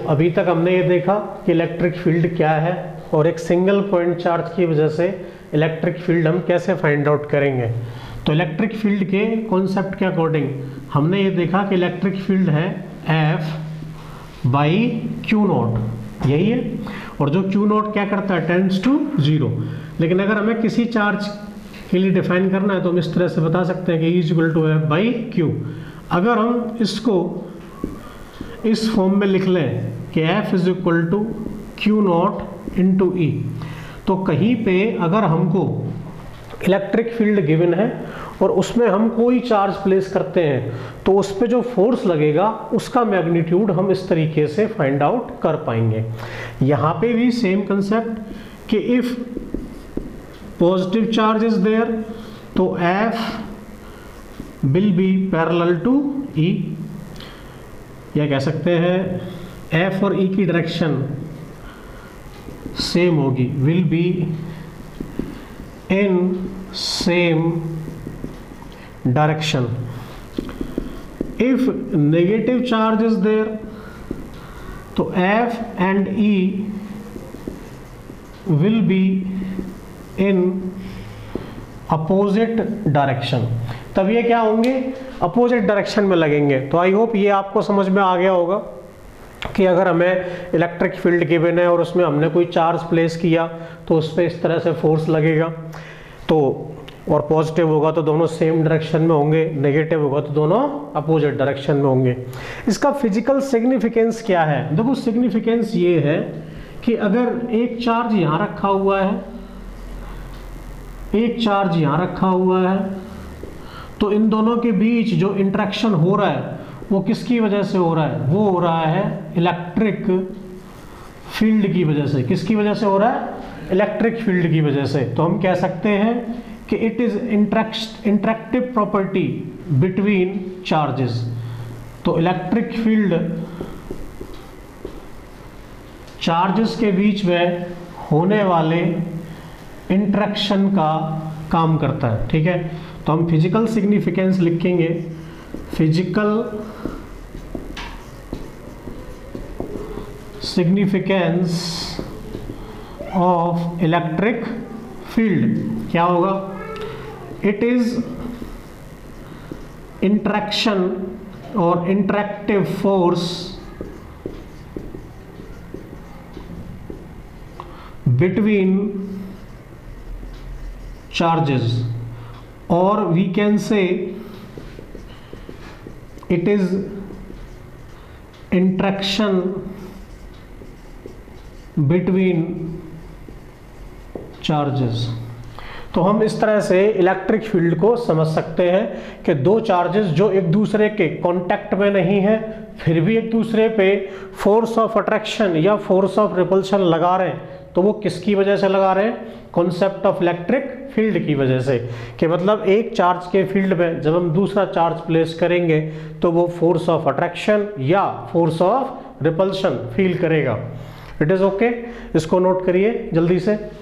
अभी तक हमने ये देखा कि इलेक्ट्रिक फील्ड क्या है और एक सिंगल पॉइंट चार्ज की वजह से इलेक्ट्रिक फील्ड हम कैसे फाइंड आउट करेंगे। तो इलेक्ट्रिक फील्ड के कॉन्सेप्ट के अकॉर्डिंग हमने ये देखा कि इलेक्ट्रिक फील्ड है F बाई क्यू नॉट, यही है। और जो क्यू नॉट क्या करता है, टेंड्स टू 0। लेकिन अगर हमें किसी चार्ज के लिए डिफाइन करना है तो हम इस तरह से बता सकते हैं कि E equal to F by Q. अगर हम इसको इस फॉर्म में लिख लें कि F is equal to Q naught into E, तो कहीं पे अगर हमको इलेक्ट्रिक फील्ड गिवन है और उसमें हम कोई चार्ज प्लेस करते हैं तो उस पर जो फोर्स लगेगा उसका मैग्नीट्यूड हम इस तरीके से फाइंड आउट कर पाएंगे। यहाँ पे भी सेम कंसेप्ट कि if positive charge is there तो F will be parallel to E, या कह सकते हैं F और E की डायरेक्शन सेम होगी, will be in same direction. If negative charge is there तो F and E will be in opposite direction. तब ये क्या होंगे, अपोजिट डायरेक्शन में लगेंगे। तो आई होप ये आपको समझ में आ गया होगा कि अगर हमें इलेक्ट्रिक फील्ड गिवन है और उसमें हमने कोई चार्ज प्लेस किया तो उस पर इस तरह से फोर्स लगेगा, तो और पॉजिटिव होगा तो दोनों सेम डायरेक्शन में होंगे, नेगेटिव होगा तो दोनों अपोजिट डायरेक्शन में होंगे। इसका फिजिकल सिग्निफिकेंस क्या है? देखो सिग्निफिकेंस ये है कि अगर एक चार्ज यहाँ रखा हुआ है, एक चार्ज यहाँ रखा हुआ है, तो इन दोनों के बीच जो इंटरेक्शन हो रहा है वो किसकी वजह से हो रहा है? वो हो रहा है इलेक्ट्रिक फील्ड की वजह से। किसकी वजह से हो रहा है? इलेक्ट्रिक फील्ड की वजह से। तो हम कह सकते हैं कि it is interactive property between charges. तो इलेक्ट्रिक फील्ड चार्जेस के बीच में होने वाले इंटरेक्शन का काम करता है, ठीक है। तो हम फिजिकल सिग्निफिकेंस लिखेंगे, physical significance of electric field क्या होगा? इट इज इंटरेक्शन और इंटरेक्टिव फोर्स बिटवीन चार्जेस, और we can say it is interaction between charges। तो हम इस तरह से इलेक्ट्रिक फील्ड को समझ सकते हैं कि दो चार्जेस जो एक दूसरे के कांटेक्ट में नहीं है फिर भी एक दूसरे पे फोर्स ऑफ अट्रैक्शन या फोर्स ऑफ रिपल्शन लगा रहे हैं, तो वो किसकी वजह से लगा रहे हैं? कॉन्सेप्ट ऑफ इलेक्ट्रिक फील्ड की वजह से। कि मतलब एक चार्ज के फील्ड में जब हम दूसरा चार्ज प्लेस करेंगे तो वो फोर्स ऑफ अट्रैक्शन या फोर्स ऑफ रिपल्शन फील करेगा। इट इज ओके, इसको नोट करिए जल्दी से।